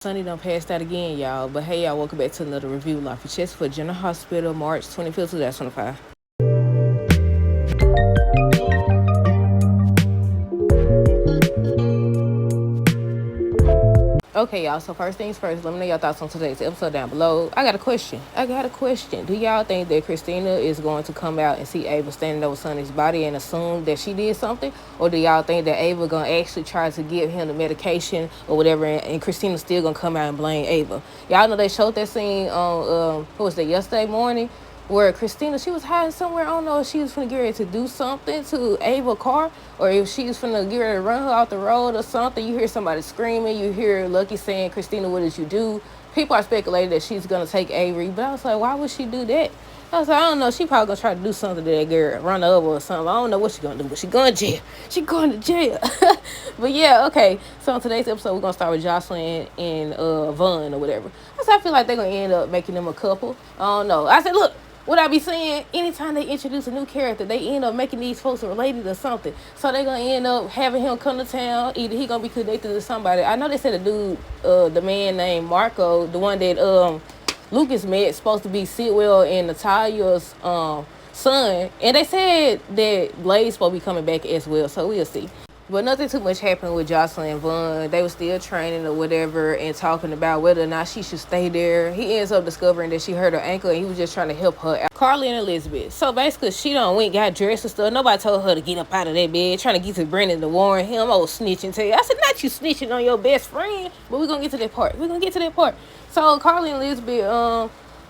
Sunny done passed out again, y'all. But hey, y'all, welcome back to another review. Life for Chest for General Hospital, March 25th, 2025. Okay, y'all, so first things first, let me know your thoughts on today's episode down below. I got a question. Do y'all think that Christina is going to come out and see Ava standing over Sonny's body and assume that she did something? Or do y'all think that Ava going to actually try to give him the medication or whatever, and Christina's still going to come out and blame Ava? Y'all know they showed that scene on, what was that, yesterday morning? Where Christina, she was hiding somewhere. I don't know if she was finna get ready to do something to Ava's car, or if she was finna get ready to run her off the road or something. You hear somebody screaming. You hear Lucky saying, "Christina, what did you do?" People are speculating that she's gonna take Avery, but I was like, why would she do that? I was like, I don't know. She probably gonna try to do something to that girl, run her over or something. I don't know what she gonna do, but she going to jail. She going to jail. But yeah, okay. So in today's episode, we're gonna start with Jocelyn and Vaughn or whatever. I feel like they're gonna end up making them a couple. I don't know. I said, look. What I be saying, anytime they introduce a new character, they end up making these folks related to something. So they gonna end up having him come to town. Either he gonna be connected to somebody. I know they said the dude, the man named Marco, the one that Lucas met, supposed to be Sitwell and Natalia's son. And they said that Blade's supposed to be coming back as well. So we'll see. But nothing too much happened with Jocelyn and Vaughn. They were still training or whatever and talking about whether or not she should stay there. He ends up discovering that she hurt her ankle and he was just trying to help her out. Carly and Elizabeth. So basically, she done went, got dressed and stuff. Nobody told her to get up out of that bed, trying to get to Brendan to warn him. Oh, snitching to you. I said, not you snitching on your best friend. But we're going to get to that part. So Carly and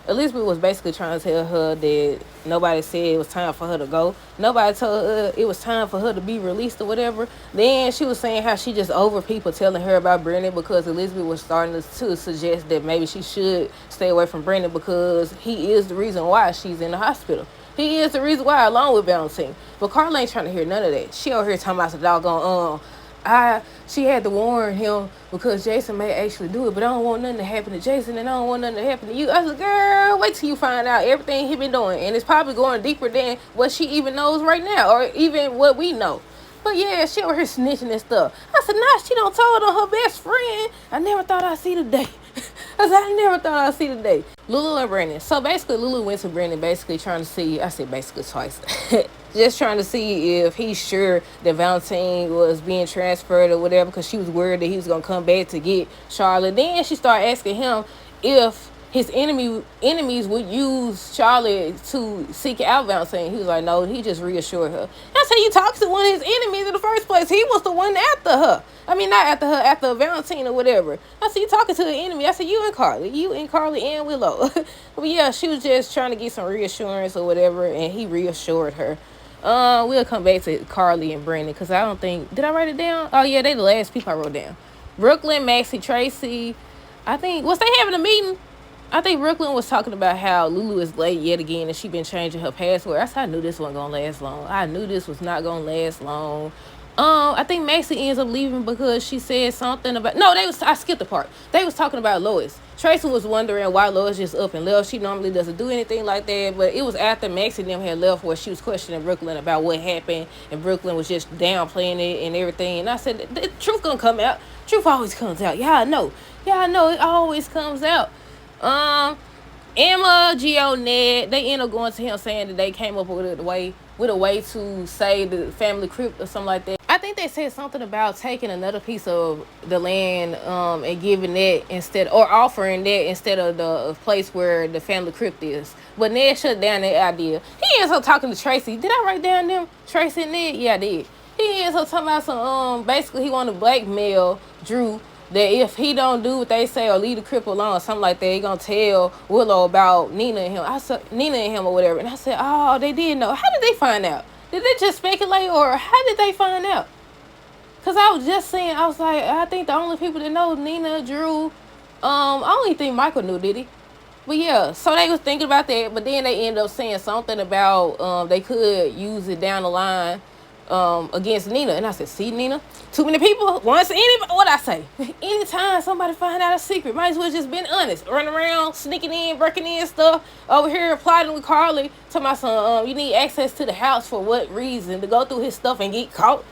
Elizabeth was basically trying to tell her that nobody said it was time for her to go. Nobody told her it was time for her to be released or whatever. Then she was saying how she just over people telling her about Brendan, because Elizabeth was starting to suggest that maybe she should stay away from Brendan because he is the reason why she's in the hospital. He is the reason why, along with Valentine. But Carla ain't trying to hear none of that. She over here talking about the doggone, she had to warn him because Jason may actually do it, but I don't want nothing to happen to Jason and I don't want nothing to happen to you. I was like, girl, wait till you find out everything he been doing. And it's probably going deeper than what she even knows right now, or even what we know. But yeah, she over here snitching and stuff. I said, nah, she don't told on her best friend. I never thought I'd see the day. I never thought I'd see the day. Lulu and Brandon. So basically, Lulu went to Brandon basically trying to see, I said basically twice, just trying to see if he's sure that Valentine was being transferred or whatever, because she was worried that he was going to come back to get Charlotte. Then she started asking him if his enemies would use Charlotte to seek out Valentine. He was like, no, he just reassured her. That's how you talk to one of his enemies in the first place. He was the one after her. I mean, not after her, after Valentine or whatever. I said, you talking to the enemy. I said, you and Carly and Willow. But yeah, she was just trying to get some reassurance or whatever, and he reassured her. We'll come back to Carly and Brandon, because I don't think, did I write it down? Oh yeah, they the last people I wrote down. Brooklyn, Maxie, Tracy. I think, was they having a meeting? I think Brooklyn was talking about how Lulu is late yet again and she been changing her password. I knew this wasn't going to last long. I knew this was not going to last long. I think Maxie ends up leaving because she said something about... No, I skipped the part. They was talking about Lois. Tracy was wondering why Lois just up and left. She normally doesn't do anything like that, but it was after Maxie and them had left where she was questioning Brooklyn about what happened, and Brooklyn was just downplaying it and everything. And I said, the truth gonna come out. Truth always comes out. Yeah, I know. It always comes out. Emma, Gio, Ned, they end up going to him saying that they came up with a way to save the family crypt or something like that. I think they said something about taking another piece of the land and giving that instead, or offering that instead of the place where the family crypt is. But Ned shut down that idea. He ends up talking to Tracy. Did I write down them? Tracy and Ned? Yeah, I did. He ends up talking about some, basically he wanted to blackmail Drew, that if he don't do what they say or leave the crip alone or something like that, he gonna tell Willow about Nina and him. I said Nina and him or whatever, and I said, oh, they did know. How did they find out? Did they just speculate, or how did they find out? Because I was just saying, I was like, I think the only people that know Nina, Drew, I don't even think Michael knew, did he? But yeah, so they was thinking about that, but then they ended up saying something about they could use it down the line against Nina. And I said, see, Nina, too many people once anybody, what I say, anytime somebody find out a secret, might as well just been honest, running around sneaking in, breaking in stuff over here, plotting with Carly to my son. You need access to the house for what reason? To go through his stuff and get caught.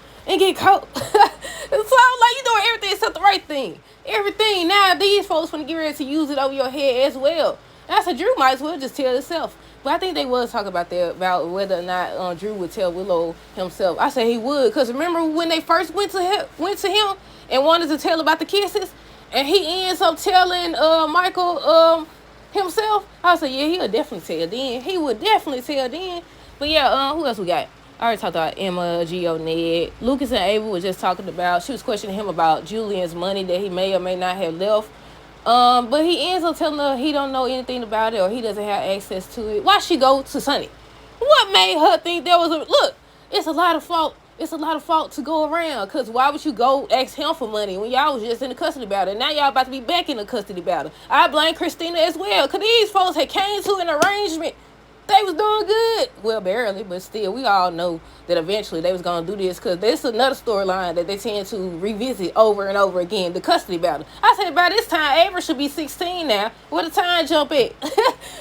like you doing everything except the right thing. Everything. Now these folks want to get ready to use it over your head as well. And I said, Drew might as well just tell himself. But I think they was talking about that, about whether or not Drew would tell Willow himself. I said he would, because remember when they first went to him and wanted to tell about the kisses, and he ends up telling Michael himself. I said, yeah, he'll definitely tell then. He would definitely tell then. But yeah, who else we got? I already talked about Emma, Gio, Ned. Lucas and Ava was just talking about, she was questioning him about Julian's money that he may or may not have left. But he ends up telling her he don't know anything about it, or he doesn't have access to it. Why she go to Sonny? What made her think there was a look? It's a lot of fault. It's a lot of fault to go around. Cause why would you go ask him for money when y'all was just in the custody battle? Now y'all about to be back in the custody battle. I blame Christina as well. Cause these folks had came to an arrangement. They was doing good. Well, barely, but still, we all know that eventually they was going to do this, because this is another storyline that they tend to revisit over and over again, the custody battle. I said, by this time, Avery should be 16 now. Where the time jump at?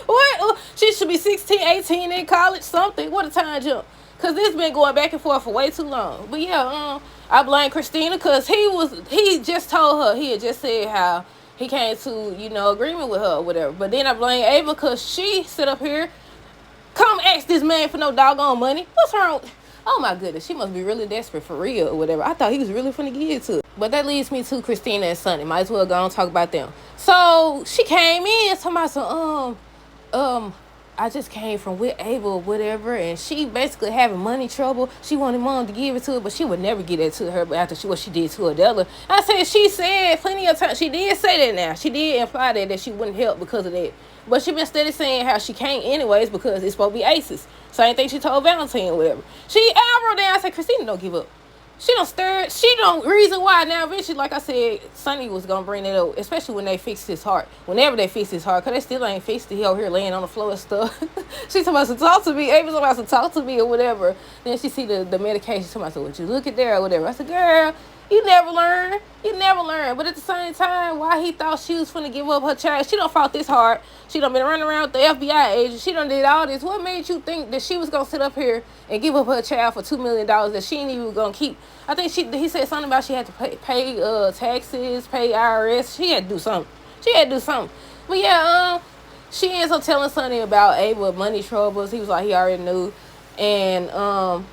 What? She should be 16, 18 in college, something. What a time jump. Because this been going back and forth for way too long. But yeah, I blame Christina, because he just told her, he had just said how he came to, agreement with her or whatever. But then I blame Ava, because she sit up here, come ask this man for no doggone money. What's wrong? Oh my goodness, she must be really desperate for real or whatever. I thought he was really finna get it to her. But that leads me to Christina and Sonny. Might as well go and talk about them. So she came in talking about some I just came from with Ava or whatever, and she basically having money trouble. She wanted mom to give it to her, but she would never get it to her. But after what she did to Adela, I said she said plenty of times. She did say that now. She did imply that she wouldn't help because of that. But she been steady saying how she can't anyways because it's supposed to be aces. Same thing she told Valentine or whatever. I wrote down, I said, Christina, don't give up. She don't stir. She don't reason why. Now, eventually, like I said, Sonny was going to bring that up, especially when they fixed his heart. Whenever they fixed his heart, because they still ain't fixed it. He over here laying on the floor and stuff. She talking about to talk to me. Ava's about to talk to me or whatever. Then she see the medication. She talking about, would you look at there or whatever. I said, girl, you never learn. You never learn. But at the same time, why he thought she was finna give up her child? She done fought this hard. She done been running around with the FBI agent. She done did all this. What made you think that she was gonna sit up here and give up her child for $2 million that she ain't even gonna keep? I think he said something about she had to pay taxes, pay IRS. She had to do something. But yeah, she ends up telling Sonny about Ava money troubles. He was like, he already knew. And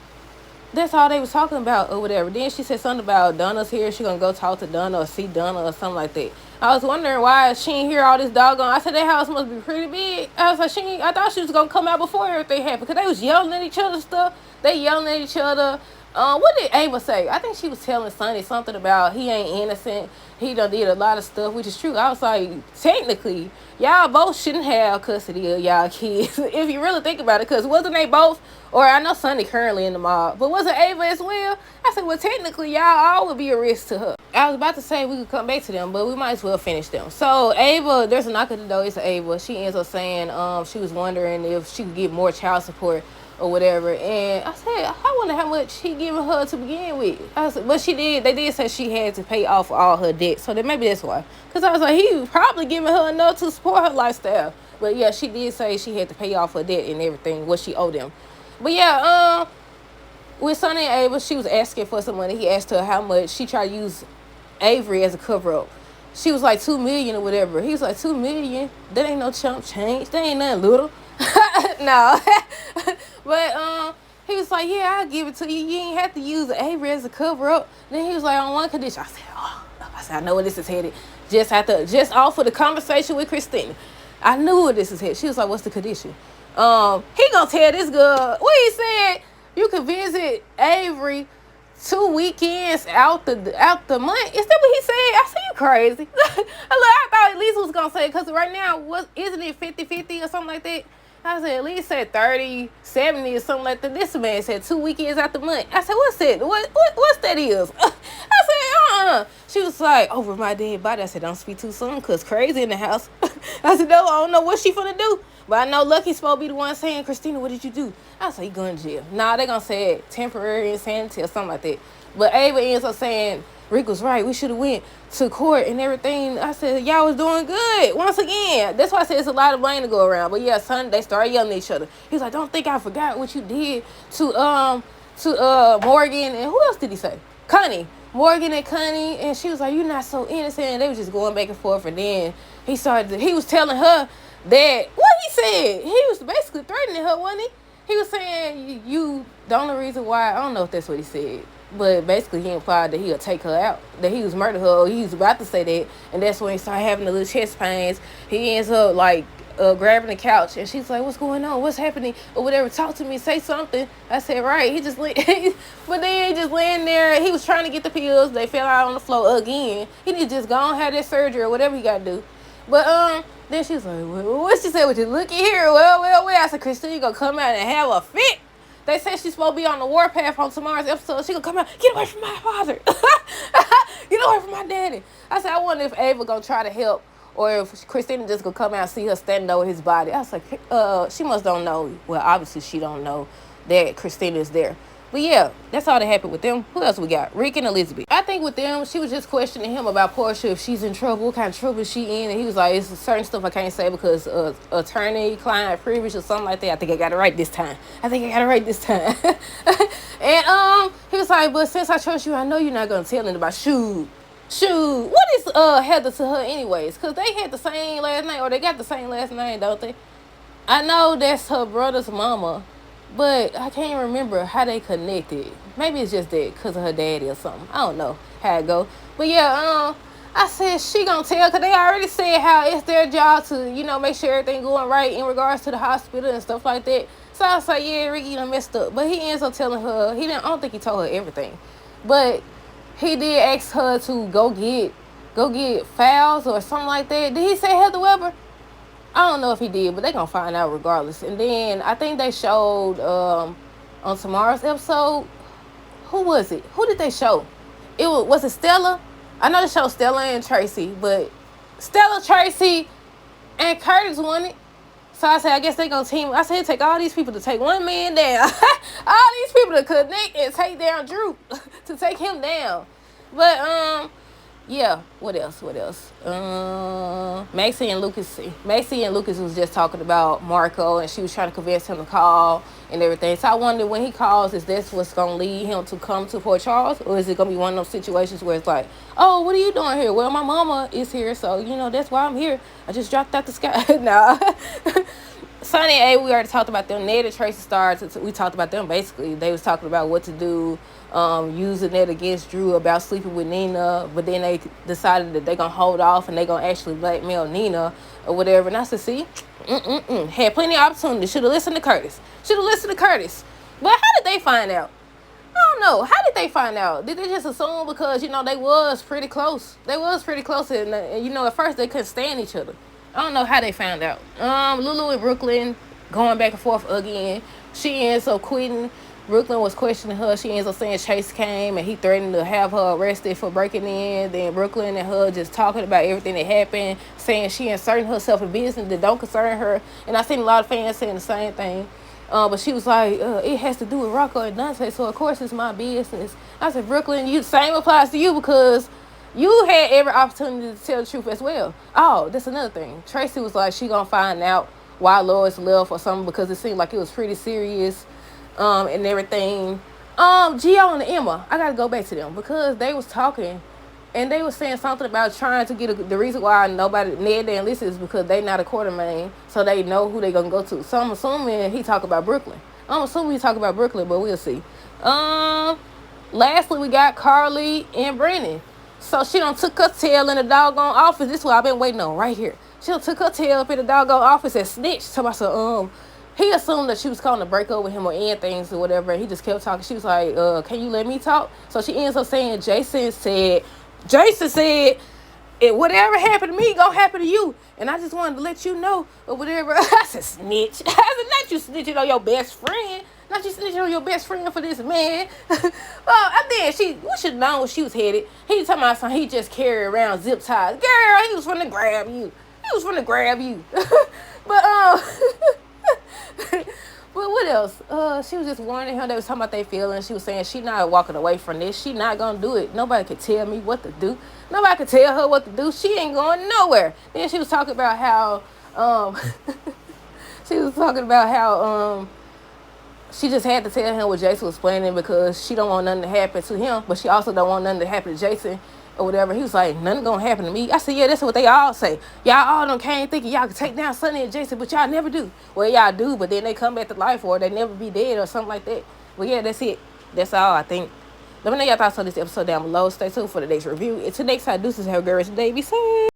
that's all they was talking about or whatever. Then she said something about Donna's here. She gonna go talk to Donna or see Donna or something like that. I was wondering why she ain't hear all this doggone. I said that house must be pretty big. I was like, I thought she was gonna come out before everything happened, because they was yelling at each other stuff. They yelling at each other. What did Ava say? I think she was telling Sonny something about he ain't innocent. He done did a lot of stuff, which is true. I was like, technically, y'all both shouldn't have custody of y'all kids if you really think about it, because wasn't they both? Or I know Sonny currently in the mob, but wasn't Ava as well? I said, well, technically, y'all all would be a risk to her. I was about to say we could come back to them, but we might as well finish them. So Ava, there's a knock at the door. It's Ava. She ends up saying she was wondering if she could get more child support or whatever. And I said, I wonder how much he giving her to begin with. I said, but they did say she had to pay off all her debt. So then maybe that's why. Because I was like, he was probably giving her enough to support her lifestyle. But yeah, she did say she had to pay off her debt and everything, what she owed them. But yeah, with Sonny and Ava, she was asking for some money. He asked her how much. She tried to use Avery as a cover-up. She was like $2 million or whatever. He was like, $2 million? That ain't no chump change. That ain't nothing little. No. But he was like, yeah, I'll give it to you. You ain't have to use Avery as a cover-up. Then he was like, on one condition. I said, I know where this is headed. Just off of the conversation with Christina. I knew where this is headed. She was like, what's the condition? He gonna tell this girl what he said. You can visit Avery 2 weekends out the month. Is that what he said? I said, you crazy. I thought at least was gonna say, because right now isn't it 50-50 or something like that? I said at least said 30-70 or something like that. This man said 2 weekends out the month. I said, what's that? What's that is? I said, She was like, over my dead body. I said, don't speak too soon, because crazy in the house. I said, no, I don't know what she finna do. But I know Lucky's supposed to be the one saying, Christina, what did you do? I was like, you going to jail. Nah, they going to say temporary insanity or something like that. But Ava ends up saying, Rick was right. We should have went to court and everything. I said, y'all was doing good. Once again, that's why I said it's a lot of blame to go around. But yeah, son, they started yelling at each other. He's like, don't think I forgot what you did to Morgan. And who else did he say? Connie. Morgan and Connie, and she was like, "You're not so innocent." And they was just going back and forth, and then he was telling her that what he said. He was basically threatening her, wasn't he? He was saying, "You the only reason why." I don't know if that's what he said, but basically he implied that he'll take her out, that he was murder her. Or he was about to say that, and that's when he started having the little chest pains. He ends up like grabbing the couch, and she's like, "What's going on? What's happening? Or whatever. Talk to me. Say something." I said, "Right." He just but then he just laying there. He was trying to get the pills. They fell out on the floor again. He need to just go and have that surgery or whatever he got to do. But then she was like, "Well, what she said? Would you look at here? Well." I said, "Christine, you gonna come out and have a fit?" They said she's supposed to be on the warpath on tomorrow's episode. She gonna come out, "Get away from my father." "Get away from my daddy." I said, "I wonder if Ava gonna try to help, or if Christina just gonna come out and see her standing over his body." I was like, she must don't know. Well, obviously she don't know that Christina is there. But yeah, that's all that happened with them. Who else we got? Rick and Elizabeth. I think with them, she was just questioning him about Portia, if she's in trouble, what kind of trouble is she in? And he was like, "It's certain stuff I can't say because attorney-client privilege or something like that." I think I got it right this time. And he was like, "But since I trust you, I know you're not gonna tell anybody." Shoot, what is Heather to her anyways? Because they had the same last name, or they got the same last name, don't they? I know that's her brother's mama, but I can't remember how they connected. Maybe it's just that because of her daddy or something. I don't know how it go. But yeah, I said she gonna tell, because they already said how it's their job to, make sure everything going right in regards to the hospital and stuff like that. So I was like, yeah, Ricky done messed up. But he ends up telling her, I don't think he told her everything. But he did ask her to go get files or something like that. Did he say Heather Weber? I don't know if he did, but they're going to find out regardless. And then I think they showed on tomorrow's episode, who was it? Who did they show? Was it Stella? I know they showed Stella and Tracy, but Stella, Tracy, and Curtis won it. So I said, I guess they going to team. I said, take all these people to take one man down. All these people to connect and take down Drew, to take him down. But, yeah, what else? Maxie and Lucas was just talking about Marco, and she was trying to convince him to call and everything. So I wondered, when he calls, is this what's going to lead him to come to Port Charles? Or is it going to be one of those situations where it's like, "Oh, what are you doing here?" "Well, my mama is here, so, that's why I'm here. I just dropped out the sky." Nah. Sonny and A, we already talked about them. Ned and Tracy Stars, we talked about them basically. They was talking about what to do, using that against Drew about sleeping with Nina, but then they decided that they're going to hold off and they're going to actually blackmail Nina or whatever. And I said, see, had plenty of opportunity. Should have listened to Curtis. But how did they find out? I don't know. How did they find out? Did they just assume because, they was pretty close? And at first they couldn't stand each other. I don't know how they found out. Lulu and Brooklyn going back and forth again. She ends up quitting. Brooklyn was questioning her. She ends up saying Chase came and he threatened to have her arrested for breaking in. Then Brooklyn and her just talking about everything that happened, saying she inserting herself in business that don't concern her. And I seen a lot of fans saying the same thing. But she was like, it has to do with Rocco and Dante, so of course it's my business. I said, Brooklyn, the same applies to you, because you had every opportunity to tell the truth as well. Oh, that's another thing. Tracy was like, she gonna find out why Lois left or something, because it seemed like it was pretty serious, and everything. Gio and Emma, I gotta go back to them, because they was talking, and they was saying something about trying to get the reason why Ned didn't listen is because they not a Quartermain, so they know who they gonna go to. So I'm assuming he talk about Brooklyn. But we'll see. Lastly, we got Carly and Brennan. So she done took her tail in the doggone office. This is what I've been waiting on right here. She done took her tail up in the doggone office and snitched. He assumed that she was calling to break up with him or end things or whatever. And he just kept talking. She was like, can you let me talk? So she ends up saying, Jason said, if whatever happened to me, gonna happen to you. And I just wanted to let you know or whatever. I said, snitch. I said, not you snitching on your best friend. Not you snitching on your best friend for this man. I think we should have known where she was headed. He was talking about something. He just carried around zip ties. Girl, he was finna grab you. But but what else? She was just warning him. They was talking about their feelings. She was saying she not walking away from this. She not gonna do it. Nobody could tell me what to do. Nobody could tell her what to do. She ain't going nowhere. Then she was talking about how she just had to tell him what Jason was planning because she don't want nothing to happen to him, but she also don't want nothing to happen to Jason or whatever. He was like, nothing gonna happen to me. I said, yeah, that's what they all say. Y'all all done came thinking y'all could take down Sonny and Jason, but y'all never do. Well, y'all do, but then they come back to life or they never be dead or something like that. But yeah, that's it. That's all I think. Let me know your thoughts on this episode down below. Stay tuned for the next review. Until next time, deuces, have a great rest of the day. Be safe.